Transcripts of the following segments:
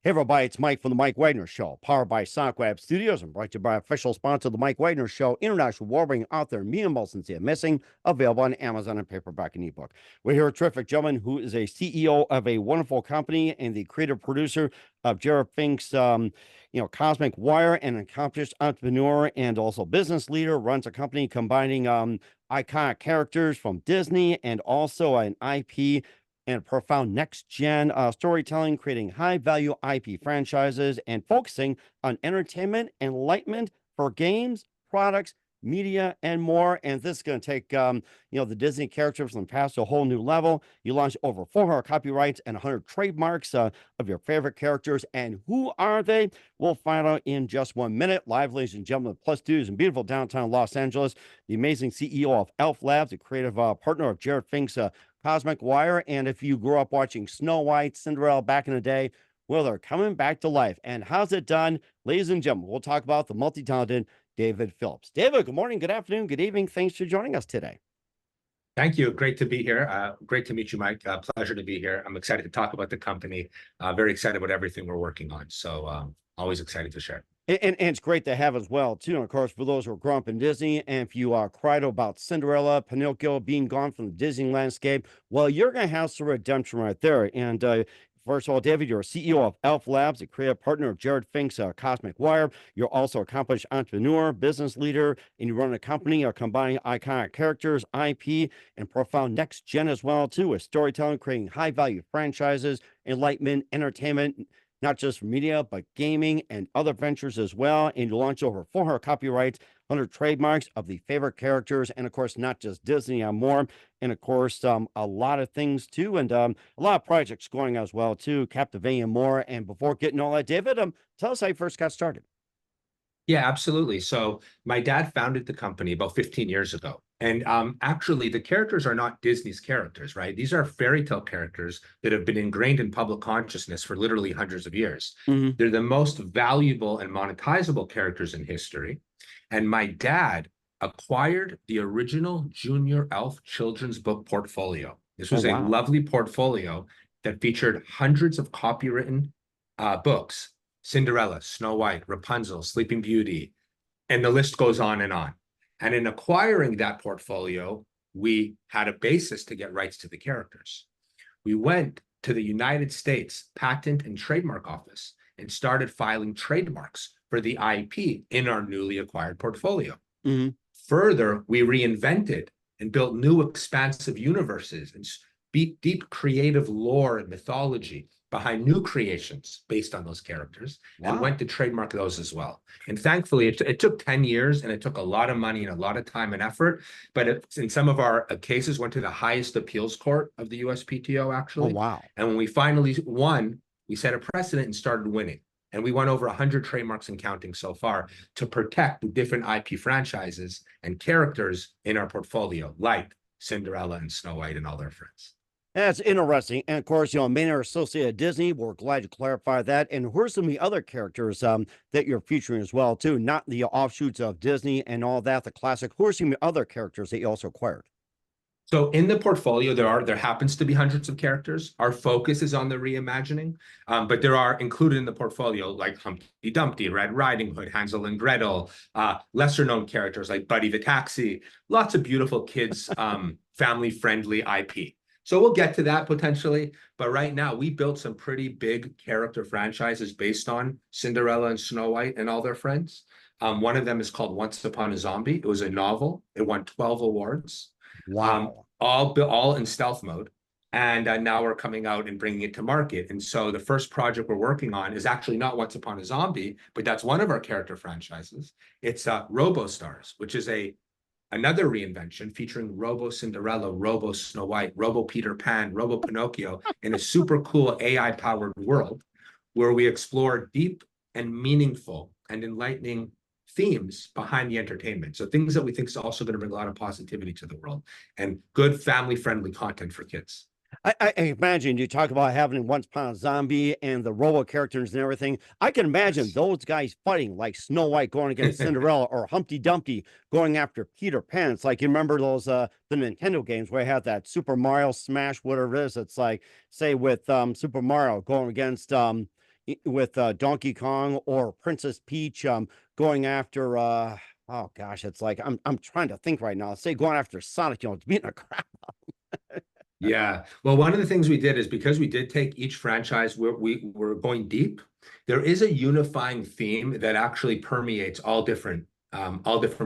Hey everybody, it's Mike from the Mike Wagner Show, powered by Sonic Web Studios and brought to you by official sponsor of the Mike Wagner Show, international award-winning author Mia Molson Missing, available on Amazon and paperback and ebook. We're here with a terrific gentleman who is a CEO of a wonderful company and the creative producer of Jared Fink's Cosmic Wire, and an accomplished entrepreneur and also business leader, runs a company combining iconic characters from Disney and also an IP and profound next-gen storytelling, creating high-value IP franchises and focusing on entertainment, enlightenment for games, products, media, and more. And this is going to take, the Disney characters from the past to a whole new level. You launched over 400 copyrights and 100 trademarks of your favorite characters. And who are they? We'll find out in just 1 minute. Live, ladies and gentlemen, Plus Studios in beautiful downtown Los Angeles, the amazing CEO of Elf Labs, the creative partner of Jared Fink's Cosmic Wire. And if you grew up watching Snow White, Cinderella back in the day, well, they're coming back to life. And how's it done? Ladies and gentlemen, we'll talk about the multi-talented David Phillips. David, good morning, good afternoon, good evening. Thanks for joining us today. Thank you. Great to be here. Great to meet you, Mike. Pleasure to be here. I'm excited to talk about the company. Very excited about everything we're working on. So always excited to share. And it's great to have as well, too. And of course, for those who grew up in Disney, and if you cried about Cinderella, Pinocchio being gone from the Disney landscape, well, you're going to have some redemption right there. And first of all, David, you're a CEO of Elf Labs, a creative partner of Jared Fink's Cosmic Wire. You're also an accomplished entrepreneur, business leader, and you run a company combining iconic characters, IP, and profound next gen as well, too, with storytelling, creating high-value franchises, enlightenment, entertainment, not just for media, but gaming and other ventures as well. And you launch over 400 copyrights, 100 trademarks of the favorite characters, and of course, not just Disney and more. And of course, a lot of things too, and a lot of projects going as well too, captivating and more. And before getting all that, David, tell us how you first got started. Yeah, absolutely. So my dad founded the company about 15 years ago. And actually, the characters are not Disney's characters, right? These are fairy tale characters that have been ingrained in public consciousness for literally hundreds of years. Mm-hmm. They're the most valuable and monetizable characters in history. And my dad acquired the original Junior Elf children's book portfolio. This was a lovely portfolio that featured hundreds of copywritten books: Cinderella, Snow White, Rapunzel, Sleeping Beauty, and the list goes on and on. And in acquiring that portfolio, we had a basis to get rights to the characters. We went to the United States Patent and Trademark Office and started filing trademarks for the IP in our newly acquired portfolio. Mm-hmm. Further, we reinvented and built new expansive universes and deep creative lore and mythology behind new creations based on those characters, and went to trademark those as well. And thankfully, it took 10 years, and it took a lot of money and a lot of time and effort, but in some of our cases went to the highest appeals court of the USPTO, actually. Oh, wow. And when we finally won, we set a precedent and started winning. And we won over 100 trademarks and counting so far to protect the different IP franchises and characters in our portfolio, like Cinderella and Snow White and all their friends. That's interesting. And of course, many are associated with Disney. We're glad to clarify that. And who are some of the other characters that you're featuring as well, too? Not the offshoots of Disney and all that, the classic. Who are some of the other characters that you also acquired? So in the portfolio, there happens to be hundreds of characters. Our focus is on the reimagining, but there are included in the portfolio like Humpty Dumpty, Red Riding Hood, Hansel and Gretel, lesser known characters like Buddy the Taxi, lots of beautiful kids, family-friendly IP. So we'll get to that potentially, but right now we built some pretty big character franchises based on Cinderella and Snow White and all their friends. One of them is called Once Upon a Zombie. It was a novel. It won 12 awards. Wow. All in stealth mode. And now we're coming out and bringing it to market. And so the first project we're working on is actually not Once Upon a Zombie, but that's one of our character franchises. It's Robo Stars, which is another reinvention featuring Robo Cinderella, Robo Snow White, Robo Peter Pan, Robo Pinocchio in a super cool AI-powered world where we explore deep and meaningful and enlightening themes behind the entertainment. So things that we think is also going to bring a lot of positivity to the world and good family-friendly content for kids. I imagine you talk about having Once Upon a Zombie and the robo characters and everything. I can imagine those guys fighting like Snow White going against Cinderella or Humpty Dumpty going after Peter Pan. It's like, you remember those the Nintendo games where I have that Super Mario Smash, whatever it is. It's like, say with Super Mario going against with Donkey Kong or Princess Peach going after oh gosh, it's like I'm trying to think right now. Say going after Sonic, it's beating a crap. Yeah. Well, one of the things we did is because we did take each franchise where we were going deep, there is a unifying theme that actually permeates all different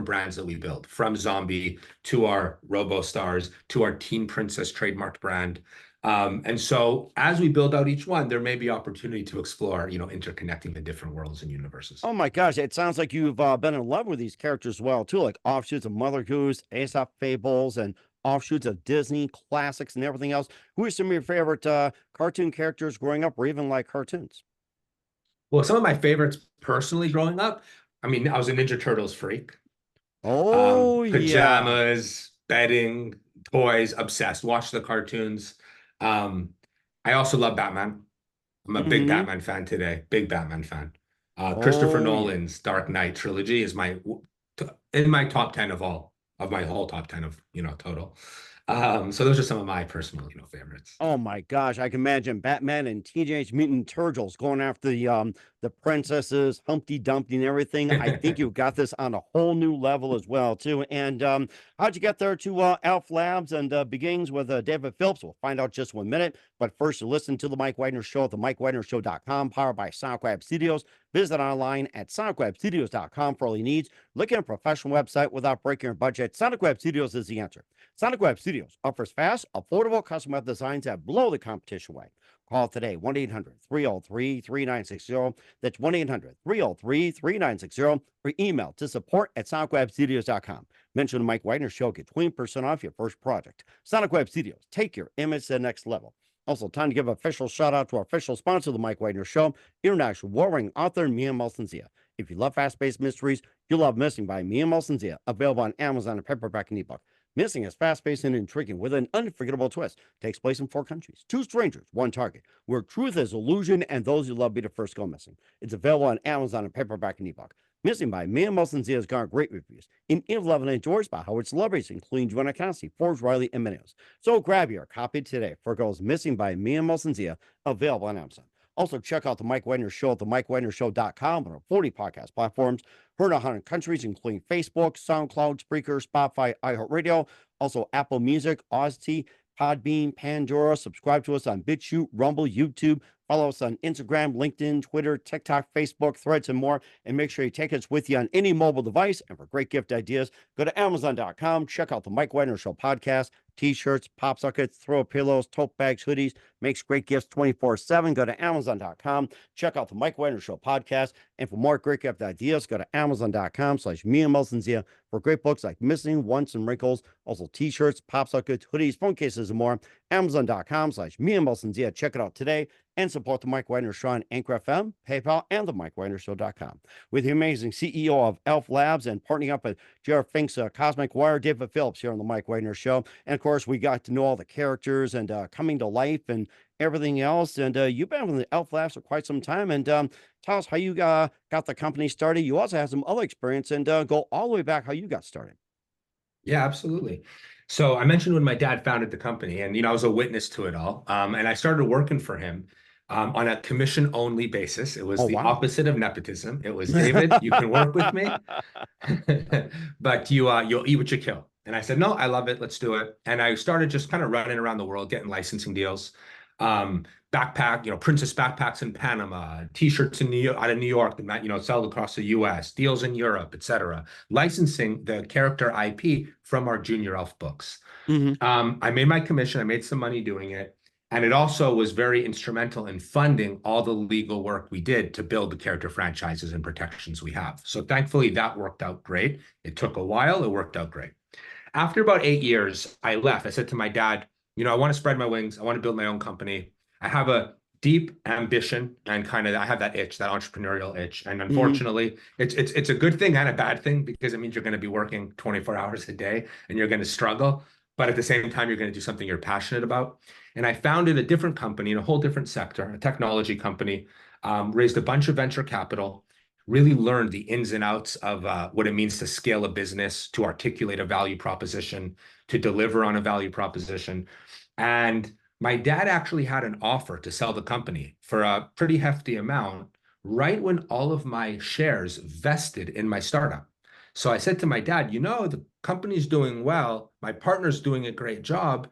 brands that we build, from Zombie to our Robo Stars to our Teen Princess trademarked brand. And so as we build out each one, there may be opportunity to explore, interconnecting the different worlds and universes. Oh my gosh, it sounds like you've been in love with these characters as well too, like offshoots of Mother Goose, Aesop Fables, and offshoots of Disney classics and everything else. Who are some of your favorite cartoon characters growing up, or even like cartoons? Well, some of my favorites personally growing up, I mean, I was a Ninja Turtles freak. Oh yeah. Pajamas, bedding, toys, obsessed. Watch the cartoons. Um, I also love Batman. I'm a big Hmm. Batman fan today. Big Batman fan. Christopher Oh yeah. Nolan's Dark Knight trilogy is in my top 10 of my whole top 10 of, total. So those are some of my personal, favorites. Oh my gosh, I can imagine Batman and Teenage Mutant Turtles going after the princesses, Humpty Dumpty and everything. I think you've got this on a whole new level as well too. And how'd you get there to Elf Labs and beginnings with David Phillips? We'll find out just 1 minute. But first, you listen to the Mike Wagner Show at the MikeWagnerShow.com, powered by SoundCloud Studios. Visit online at SoundCloudStudios.com for all your needs. Look at a professional website without breaking your budget. SoundCloud Studios is the answer. Sonic Web Studios offers fast, affordable custom web designs that blow the competition away. Call today, 1-800-303-3960. That's 1-800-303-3960. Or email to support@sonicwebstudios.com. Mention the Mike Wagner Show. Get 20% off your first project. Sonic Web Studios. Take your image to the next level. Also, time to give an official shout out to our official sponsor of the Mike Wagner Show, international warring author Mia Malson-Zia. If you love fast-paced mysteries, you'll love Missing by Mia Malson-Zia, available on Amazon and paperback and ebook. Missing is fast-paced and intriguing with an unforgettable twist. Takes place in 4 countries, 2 strangers, 1 target, where truth is illusion and those you love be the first go missing. It's available on Amazon and paperback and ebook. Missing by Mia Malson-Zia has garnered great reviews in England and enjoys by Howard celebrities, including Joanna Constantine, Forbes, Riley, and many others. So grab your copy today for Girls Missing by Mia Malson-Zia, available on Amazon. Also, check out the Mike Wagner Show at the MikeWagnerShow.com on 40 podcast platforms. Heard in 100 countries, including Facebook, SoundCloud, Spreaker, Spotify, iHeartRadio, also Apple Music, Ozzy, Podbean, Pandora. Subscribe to us on BitChute, Rumble, YouTube. Follow us on Instagram, LinkedIn, Twitter, TikTok, Facebook, Threads, and more. And make sure you take us with you on any mobile device. And for great gift ideas, go to Amazon.com. Check out the Mike Wagner Show podcast, t-shirts, pop sockets, throw pillows, tote bags, hoodies. Makes great gifts 24/7. Go to Amazon.com. Check out the Mike Wagner Show podcast. And for more great gift ideas, go to Amazon.com/Mia Malson-Zia for great books like Missing, Once, and Wrinkles. Also t-shirts, pop sockets, hoodies, phone cases, and more. Amazon.com/Mia Malson-Zia. Check it out today and support the Mike Wagner Show on Anchor FM, PayPal, and the MikeWagnerShow.com. With the amazing CEO of Elf Labs and partnering up with Jared Fink's Cosmic Wire, David Phillips here on the Mike Wagner Show. And of course, we got to know all the characters and coming to life and everything else. And you've been with the Elf Labs for quite some time. And tell us how you got the company started. You also have some other experience and go all the way back how you got started. Yeah, absolutely. So I mentioned when my dad founded the company, and I was a witness to it all. And I started working for him on a commission-only basis. It was Oh, the wow. opposite of nepotism. It was, David, you can work with me, but you'll eat what you kill. And I said, no, I love it. Let's do it. And I started just kind of running around the world, getting licensing deals. Backpack, princess backpacks in Panama, t-shirts in New York, out of New York that sell across the US, deals in Europe, etc. Licensing the character IP from our Junior Elf books. Mhm. I made my commission, I made some money doing it. And it also was very instrumental in funding all the legal work we did to build the character franchises and protections we have. So thankfully that worked out great. It took a while, it worked out great. After about 8 years, I left. I said to my dad, I want to spread my wings. I want to build my own company. I have a deep ambition and I have that itch, that entrepreneurial itch. And Mhm. unfortunately, it's a good thing and a bad thing because it means you're going to be working 24 hours a day and you're going to struggle. But at the same time, you're going to do something you're passionate about. And I founded a different company in a whole different sector, a technology company, raised a bunch of venture capital, really learned the ins and outs of what it means to scale a business, to articulate a value proposition, to deliver on a value proposition. And My dad actually had an offer to sell the company for a pretty hefty amount right when all of my shares vested in my startup. So I said to my dad, you know, the company's doing well. My partner's doing a great job.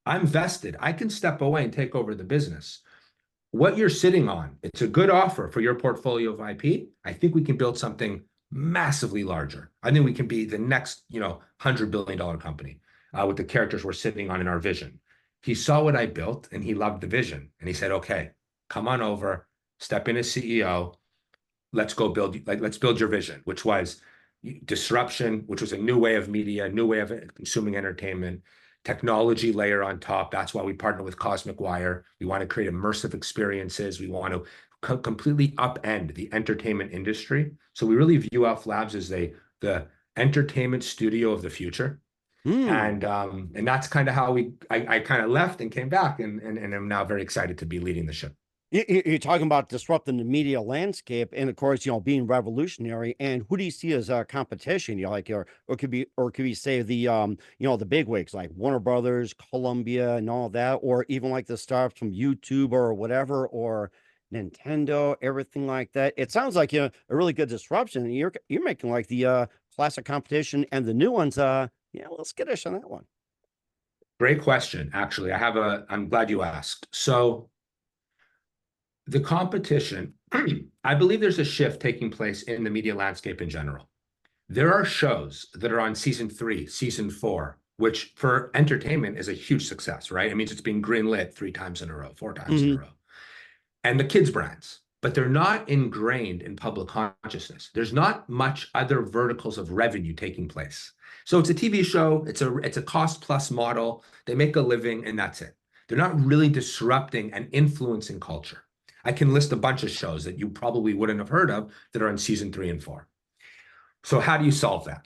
I'm vested. I can step away and take over the business. What you're sitting on, it's a good offer for your portfolio of IP. I think we can build something massively larger. I think we can be the next, $100 billion company with the characters we're sitting on in our vision. He saw what I built and he loved the vision. And he said, okay, come on over, step in as CEO. Let's go build, let's build your vision, which was disruption, which was a new way of media, a new way of consuming entertainment, technology layer on top. That's why we partner with Cosmic Wire. We want to create immersive experiences. We want to completely upend the entertainment industry. So we really view Elf Labs as the entertainment studio of the future. And that's kind of how I kind of left and came back, and I'm now very excited to be leading the ship. You're talking about disrupting the media landscape, and of course, being revolutionary. And who do you see as a competition? Or could be say the the big wigs like Warner Brothers, Columbia, and all that, or even like the stars from YouTube or whatever, or Nintendo, everything like that. It sounds like a really good disruption. You're making like the classic competition and the new ones. Yeah, let's get us on that one. Great question. Actually, I'm glad you asked. So the competition, I believe there's a shift taking place in the media landscape in general. There are shows that are on season 3, season 4, which for entertainment is a huge success, right? It means it's being greenlit 3 times in a row, 4 times in a row. And the kids' brands, but they're not ingrained in public consciousness. There's not much other verticals of revenue taking place. So it's a TV show, it's a cost plus model. They make a living and that's it. They're not really disrupting and influencing culture. I can list a bunch of shows that you probably wouldn't have heard of that are in season 3 and 4. So how do you solve that?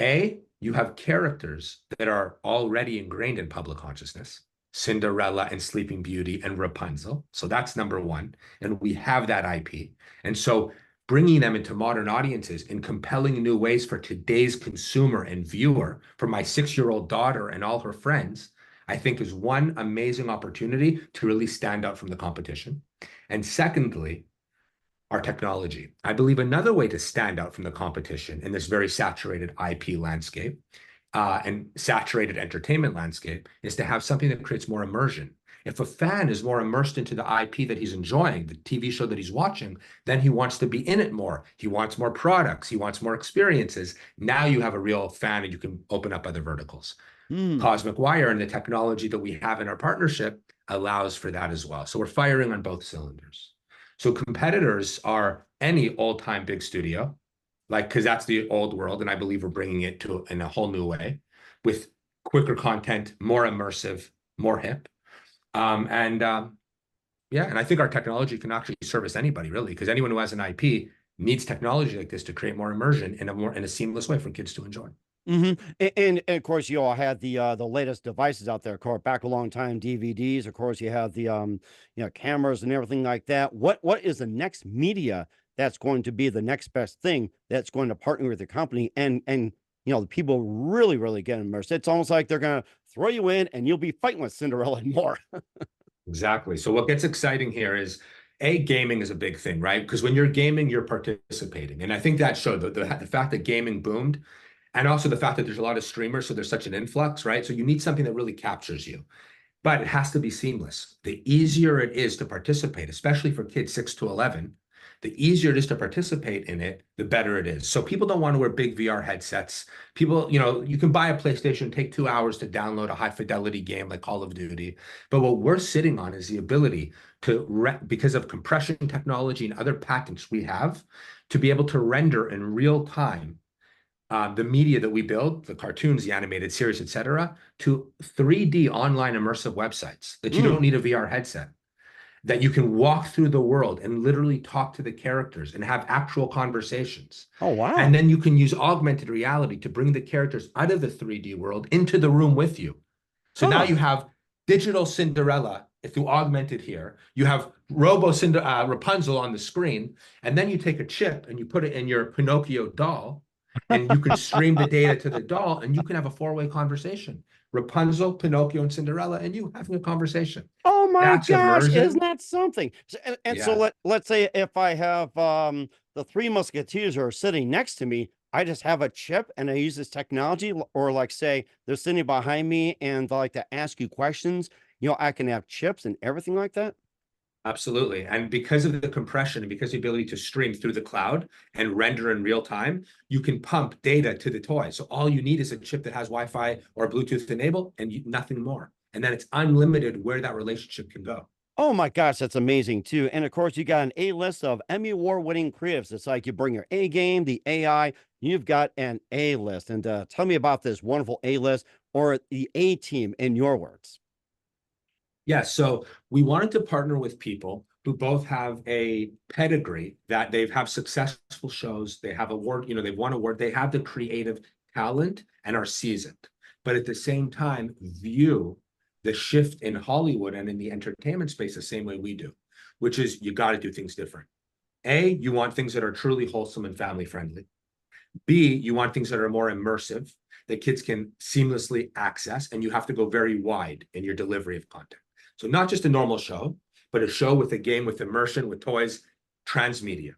A, you have characters that are already ingrained in public consciousness, Cinderella and Sleeping Beauty and Rapunzel. So that's number one. And we have that IP. And so bringing them into modern audiences in compelling new ways for today's consumer and viewer, for my 6-year-old daughter and all her friends, I think is one amazing opportunity to really stand out from the competition. And secondly, our technology. I believe another way to stand out from the competition in this very saturated IP landscape and saturated entertainment landscape is to have something that creates more immersion. If a fan is more immersed into the IP that he's enjoying, the TV show that he's watching, then he wants to be in it more. He wants more products. He wants more experiences. Now you have a real fan and you can open up other verticals. Cosmic Wire and the technology that we have in our partnership allows for that as well. So we're firing on both cylinders. So competitors are any old-time big studio, because that's the old world, and I believe we're bringing it in a whole new way with quicker content, more immersive, more hip. And I think our technology can actually service anybody, really, because anyone who has an IP needs technology like this to create more immersion in a seamless way for kids to enjoy. And of course, you all had the latest devices out there. Of course, back a long time, DVDs. Of course, you have the cameras and everything like that. What is the next media that's going to be the next best thing that's going to partner with the company and the people really get immersed? It's almost like they're going to throw you in and you'll be fighting with Cinderella and more. Exactly. So what gets exciting here is gaming is a big thing, right? Because when you're gaming, you're participating, and I think that showed the fact that gaming boomed. And also the fact that there's a lot of streamers, so there's such an influx, right? So you need something that really captures you, but it has to be seamless. The easier it is to participate, especially for kids 6 to 11, the easier it is to participate in it, the better it is. So people don't want to wear big VR headsets. People, you can buy a PlayStation, take 2 hours to download a high fidelity game like Call of Duty. But what we're sitting on is the ability to, because of compression technology and other patents we have, to be able to render in real time the media that we build, the cartoons, the animated series, etc., to 3D online immersive websites that you don't need a VR headset, that you can walk through the world and literally talk to the characters and have actual conversations. Oh, wow. And then you can use augmented reality to bring the characters out of the 3D world into the room with you. So now you have digital Cinderella through augmented here. You have Rapunzel on the screen, and then you take a chip and you put it in your Pinocchio doll, and you can stream the data to the doll, and you can have a 4-way conversation Rapunzel, Pinocchio, and Cinderella, and you having a conversation. Oh my That's gosh, isn't immersion. that something? And so Yeah. let's say if I have the three musketeers are sitting next to me, I just have a chip and I use this technology, or like say they're sitting behind me and they like to ask you questions, I can have chips and everything like that. Absolutely. And because of the compression and because of the ability to stream through the cloud and render in real time, you can pump data to the toy. So all you need is a chip that has Wi-Fi or Bluetooth enabled and nothing more. And then it's unlimited where that relationship can go. Oh my gosh, that's amazing too. And of course, you got an A list of Emmy Award winning creatives. It's like you bring your A game, the AI, you've got an A list. And tell me about this wonderful A list or the A team in your words. Yeah, so we wanted to partner with people who both have a pedigree that they've have successful shows, they have award, they've won award, they have the creative talent and are seasoned, but at the same time view the shift in Hollywood and in the entertainment space the same way we do, which is you got to do things different. A, you want things that are truly wholesome and family friendly. B, you want things that are more immersive that kids can seamlessly access, and you have to go very wide in your delivery of content. So not just a normal show, but a show with a game, with immersion, with toys, transmedia.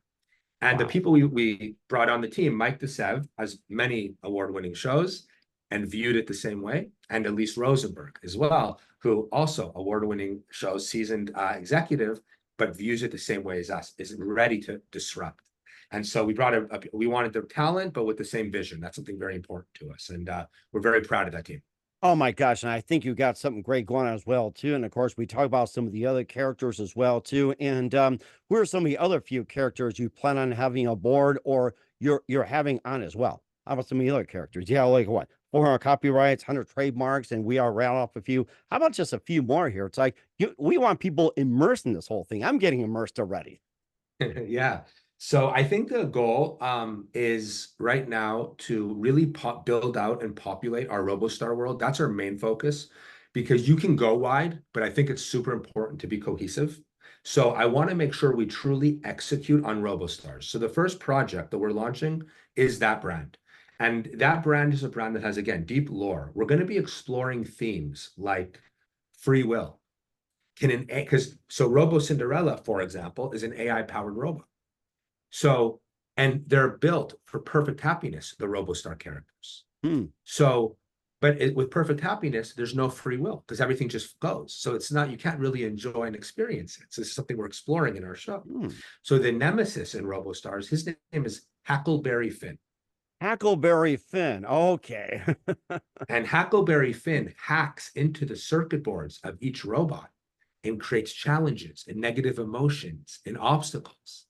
And the Wow. people we brought on the team, Mike DeSev has many award-winning shows and viewed it the same way, and Elise Rosenberg as well, who also award-winning shows, seasoned executive, but views it the same way as us, is ready to disrupt. And so we brought we wanted the talent, but with the same vision. That's something very important to us. And we're very proud of that team. Oh my gosh, and I think you got something great going on as well too. And of course, we talk about some of the other characters as well too. And who are some of the other few characters you plan on having aboard or you're having on as well? How about some of the other characters? Yeah, like what? 400 copyrights, 100 trademarks, and we are rattle off a few. How about just a few more here? It's like we want people immersed in this whole thing. I'm getting immersed already. Yeah. So I think the goal is right now to really build out and populate our RoboStar world. That's our main focus because you can go wide, but I think it's super important to be cohesive. So I want to make sure we truly execute on RoboStars. So the first project that we're launching is that brand. And that brand is a brand that has, again, deep lore. We're going to be exploring themes like free will. So Robo Cinderella, for example, is an AI powered robot. So, and they're built for perfect happiness, the RoboStar characters. Hmm. So, but with perfect happiness, there's no free will because everything just goes. So it's not, you can't really enjoy and experience it. So it's something we're exploring in our show. Hmm. So the nemesis in RoboStars, his name is Hackleberry Finn. Hackleberry Finn. Okay. And Hackleberry Finn hacks into the circuit boards of each robot and creates challenges and negative emotions and obstacles.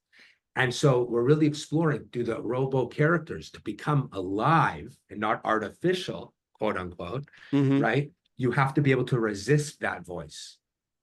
And so we're really exploring, do the robo characters to become alive and not artificial, quote unquote, Hmm. right? You have to be able to resist that voice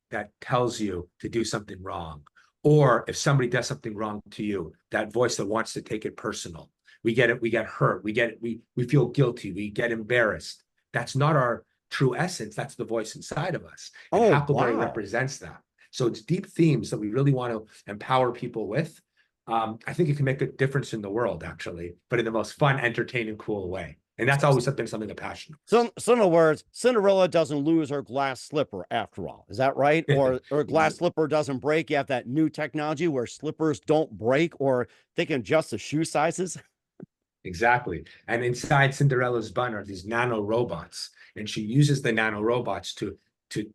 that tells you to do something wrong. Or if somebody does something wrong to you, that voice that wants to take it personal. We get it, we get hurt, we feel guilty, we get embarrassed. That's not our true essence. That's the voice inside of us. And Oh, Huckleberry wow. represents that. So it's deep themes that we really want to empower people with. I think it can make a difference in the world, actually, but in the most fun, entertaining, cool way. And that's always been something of passion. So in other words, Cinderella doesn't lose her glass slipper after all. Is that right? Or glass slipper doesn't break. You have that new technology where slippers don't break, or they can adjust the shoe sizes. Exactly. And inside Cinderella's bun are these nano robots, and she uses the nano robots to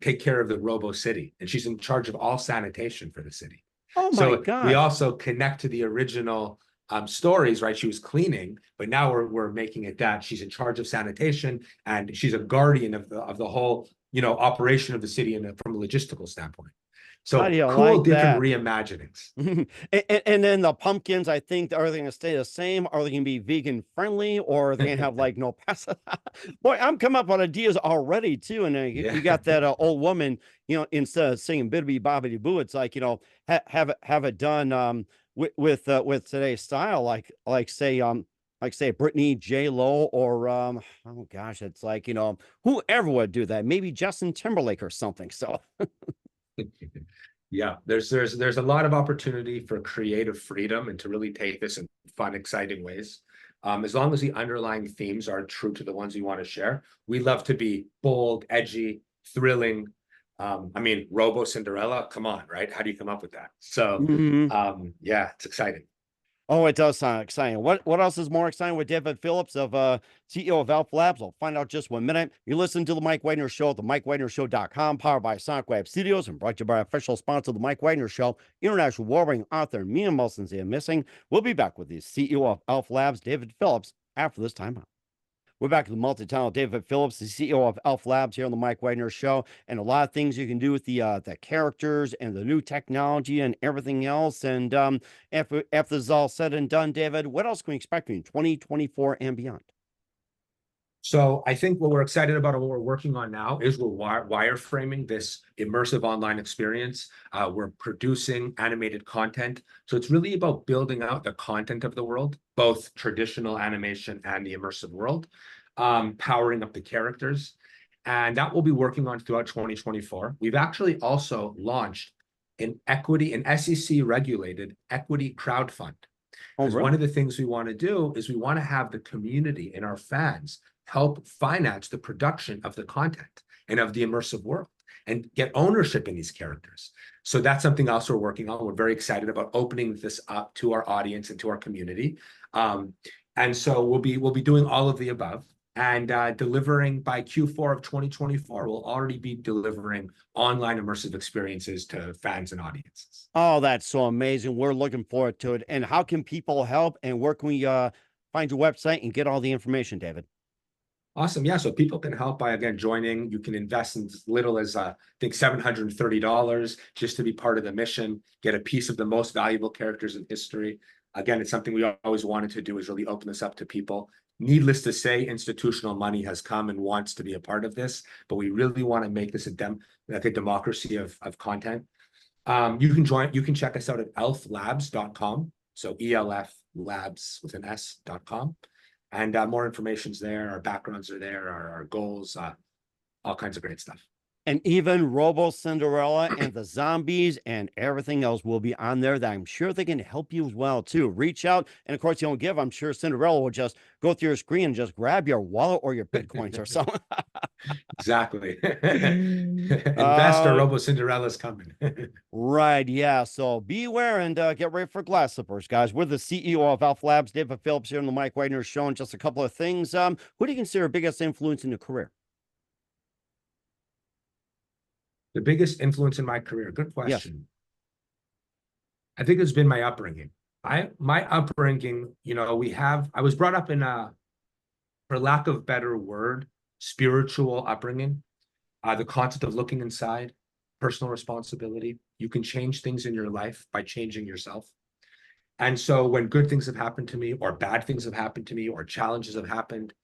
take care of the robo city, and she's in charge of all sanitation for the city. Oh my So we gosh. also connect to the original stories, right? She was cleaning, but now we're making it that she's in charge of sanitation and she's a guardian of the whole, operation of the city from a logistical standpoint. How do So you cool, like different that? reimaginings. And then the pumpkins, I think, are they going to stay the same? Are they going to be vegan friendly, or are they going to have like no pasta? Boy, I'm coming up with ideas already too. And you Yeah. got that old woman, instead of singing "Bibbidi Bobbidi Boo," it's like have it done with today's style, like say Brittany J Lo or oh gosh, it's like whoever would do that. Maybe Justin Timberlake or something. So. Yeah, there's a lot of opportunity for creative freedom and to really take this in fun, exciting ways. As long as the underlying themes are true to the ones you want to share, we love to be bold, edgy, thrilling. I mean, Robo Cinderella, come on, right? How do you come up with that? So, yeah, it's exciting. Oh, it does sound exciting. What else is more exciting with David Phillips of CEO of Elf Labs? I'll find out just 1 minute. You listen to the Mike Wagner Show at the MikeWagnerShow.com, powered by Sonic Web Studios, and brought to you by official sponsor of the Mike Wagner Show, international warring author Mia Mulson's Missing. We'll be back with the CEO of Elf Labs, David Phillips, after this time out. We're back to the multi-talented David Phillips, the CEO of Elf Labs here on the Mike Wagner Show, and a lot of things you can do with the characters and the new technology and everything else. And after this is all said and done, David, what else can we expect in 2024 and beyond? So I think what we're excited about and what we're working on now is we're wireframing this immersive online experience. We're producing animated content. So it's really about building out the content of the world, both traditional animation and the immersive world, powering up the characters. And that we'll be working on throughout 2024. We've actually also launched an SEC regulated equity crowdfund. Because one of the things we want to do is we want to have the community and our fans help finance the production of the content and of the immersive world and get ownership in these characters. So that's something else we're working on. We're very excited about opening this up to our audience and to our community. And so we'll be doing all of the above and delivering by Q4 of 2024. We'll already be delivering online immersive experiences to fans and audiences. Oh, that's so amazing. We're looking forward to it. And how can people help, and where can we find your website and get all the information, David? Awesome. Yeah. So people can help by, again, joining. You can invest in as little as, I think, $730 just to be part of the mission, get a piece of the most valuable characters in history. Again, it's something we always wanted to do, is really open this up to people. Needless to say, institutional money has come and wants to be a part of this, but we really want to make this like a democracy of content. You can check us out at elflabs.com. So ELF Labs with an S.com. And more information's there. Our backgrounds are there, our goals, all kinds of great stuff. And even Robo Cinderella and the zombies and everything else will be on there that I'm sure they can help you as well, too. Reach out. And of course, you don't give. I'm sure Cinderella will just go through your screen and just grab your wallet or your Bitcoins or something. Exactly. Investor Robo Cinderella's coming. Right. Yeah. So beware and get ready for glass slippers, guys. We're the CEO of Elf Labs, David Phillips, here on the Mike Wagner Show. And just a couple of things. Who do you consider biggest influence in your career? The biggest influence in my career. Good question. Yes. I think it's been my upbringing. My upbringing, I was brought up in for lack of a better word, spiritual upbringing. The concept of looking inside, personal responsibility. You can change things in your life by changing yourself. And so when good things have happened to me, or bad things have happened to me, or challenges have happened,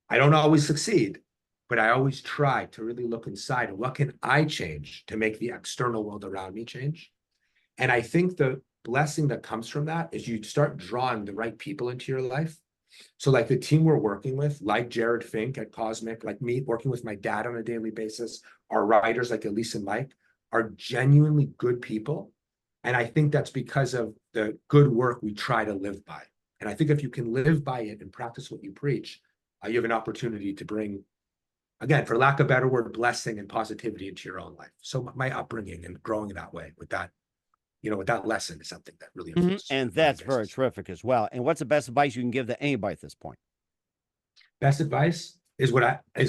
I don't always succeed, but I always try to really look inside. And what can I change to make the external world around me change? And I think the blessing that comes from that is you start drawing the right people into your life. So like the team we're working with, like Jared Fink at Cosmic, like me working with my dad on a daily basis, our writers like Elise and Mike are genuinely good people. And I think that's because of the good work we try to live by. And I think if you can live by it and practice what you preach, you have an opportunity to bring, again, for lack of a better word, blessing and positivity into your own life. So my upbringing and growing that way with that, with that lesson is something that really influences. And that's very terrific as well. And what's the best advice you can give to anybody at this point? Best advice is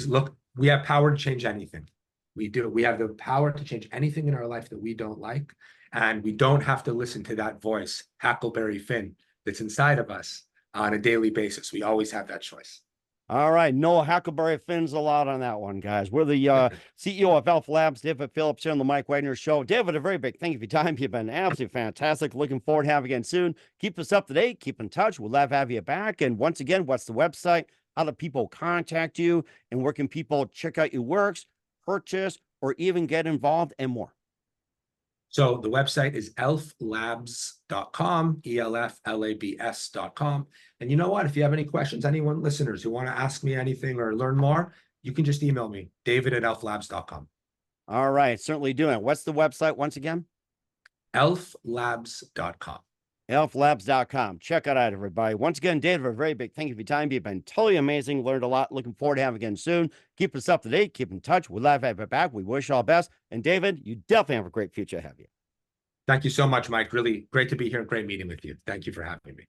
look, we have power to change anything. We do. We have the power to change anything in our life that we don't like. And we don't have to listen to that voice, Huckleberry Finn, that's inside of us on a daily basis. We always have that choice. All right. No Huckleberry Finns allowed on that one, guys. We're the CEO of Elf Labs, David Phillips, here on the Mike Wagner Show. David, a very big thank you for your time. You've been absolutely fantastic. Looking forward to having you again soon. Keep us up to date. Keep in touch. We'd love to have you back. And once again, what's the website? How do people contact you? And where can people check out your works, purchase, or even get involved and more? So the website is elflabs.com, ELFLABS.com. And you know what? If you have any questions, anyone listeners who want to ask me anything or learn more, you can just email me, david@elflabs.com. All right. Certainly doing it. What's the website once again? elflabs.com. elflabs.com. Check it out, everybody. Once again, David, a very big thank you for your time. You've been totally amazing. Learned a lot. Looking forward to having you again soon. Keep us up to date. Keep in touch. We'd love to have you back. We wish you all the best. And David, you definitely have a great future ahead of you. Thank you so much, Mike. Really great to be here and great meeting with you. Thank you for having me.